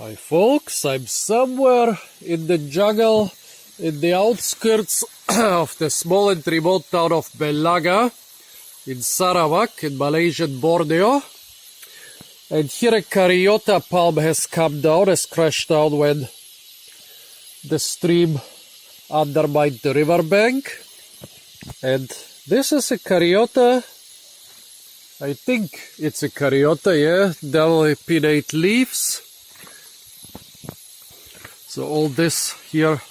Hi folks, I'm somewhere in the jungle in the outskirts of the small and remote town of Belaga in Sarawak in Malaysian Borneo. And here a Caryota palm has come down, has crashed down when the stream undermined the riverbank. And this is a Caryota, I think it's a Caryota, yeah, double pinnate leaves. So all this here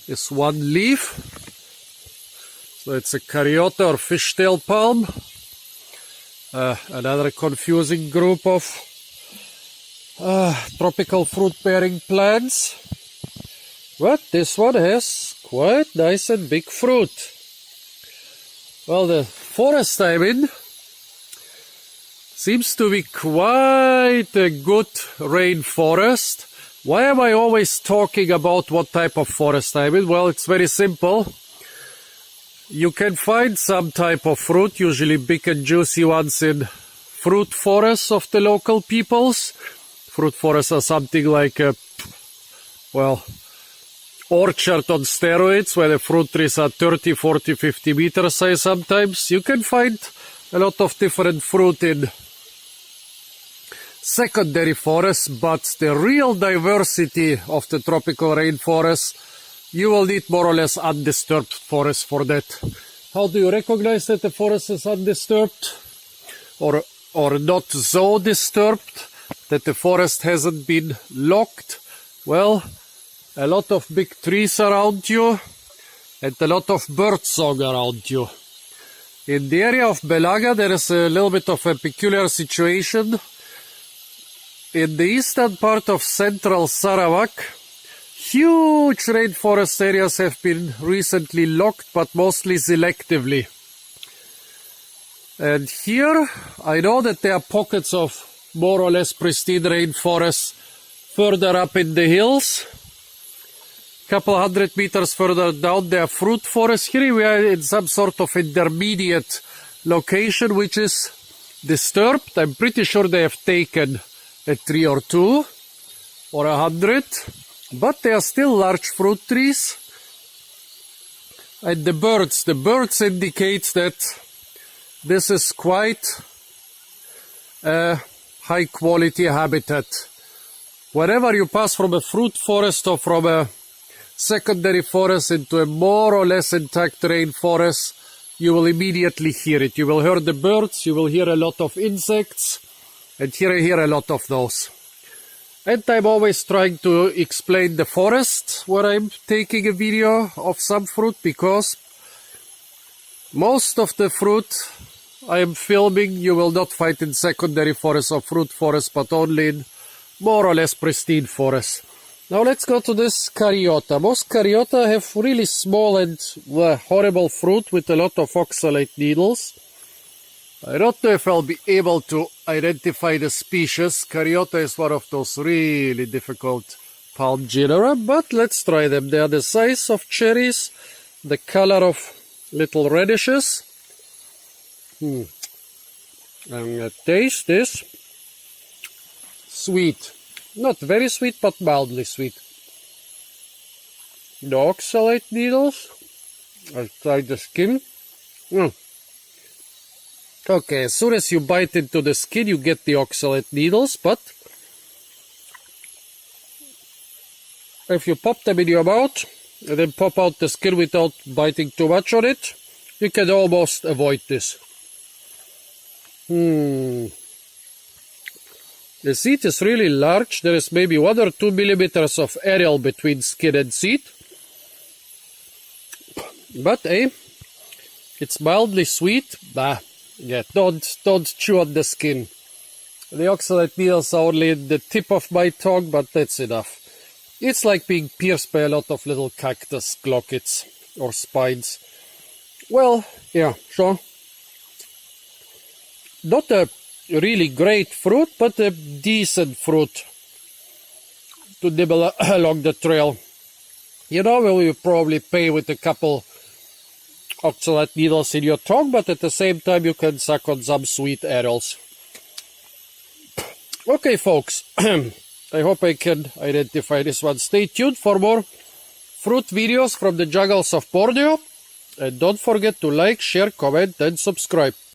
is one leaf. So it's a Caryota or fishtail palm. Another confusing group of tropical fruit-bearing plants. But this one has quite nice and big fruit. Well, the forest I'm in seems to be quite a good rainforest. Why am I always talking about what type of forest I'm in? Well, it's very simple. You can find some type of fruit, usually big and juicy ones, in fruit forests of the local peoples. Fruit forests are something like a, well, orchard on steroids, where the fruit trees are 30, 40, 50 meters high sometimes. You can find a lot of different fruit in secondary forests, but the real diversity of the tropical rainforest, you will need more or less undisturbed forest for that. How do you recognize that the forest is undisturbed or not so disturbed, that the forest hasn't been locked? Well, a lot of big trees around you and a lot of birdsong around you. In the area of Belaga, there is a little bit of a peculiar situation. In the eastern part of central Sarawak, huge rainforest areas have been recently locked, but mostly selectively. And here, I know that there are pockets of more or less pristine rainforests further up in the hills. A couple 100 meters further down, there are fruit forests. Here we are in some sort of intermediate location, which is disturbed. I'm pretty sure they have taken a tree or two, or 100, but they are still large fruit trees. And the birds indicates that this is quite a high quality habitat. Whenever you pass from a fruit forest or from a secondary forest into a more or less intact rainforest, you will immediately hear it. You will hear the birds, you will hear a lot of insects, and here I hear a lot of those. And I'm always trying to explain the forest where I'm taking a video of some fruit, because most of the fruit I am filming you will not find in secondary forests or fruit forests, but only in more or less pristine forests. Now let's go to this Caryota. Most Caryota have really small and horrible fruit with a lot of oxalate needles. I don't know if I'll be able to identify the species. Caryota is one of those really difficult palm genera, but let's try them. They are the size of cherries, the color of little radishes. I'm gonna taste this. Sweet. Not very sweet, but mildly sweet. The oxalate needles. I'll try the skin. Okay, as soon as you bite into the skin, you get the oxalate needles, but if you pop them in your mouth and then pop out the skin without biting too much on it, you can almost avoid this. The seed is really large. There is maybe 1 or 2 millimeters of areal between skin and seed. But it's mildly sweet. Yeah, don't chew on the skin. The oxalate needles are only in the tip of my tongue, but that's enough. It's like being pierced by a lot of little cactus glockets or spines. Well, yeah, so not a really great fruit, but a decent fruit to nibble along the trail. You know, well, you probably pay with a couple oxalate needles in your tongue, but at the same time you can suck on some sweet areals. Okay, folks, I hope I can identify this one. Stay tuned for more fruit videos from the jungles of Borneo. And don't forget to like, share, comment, and subscribe.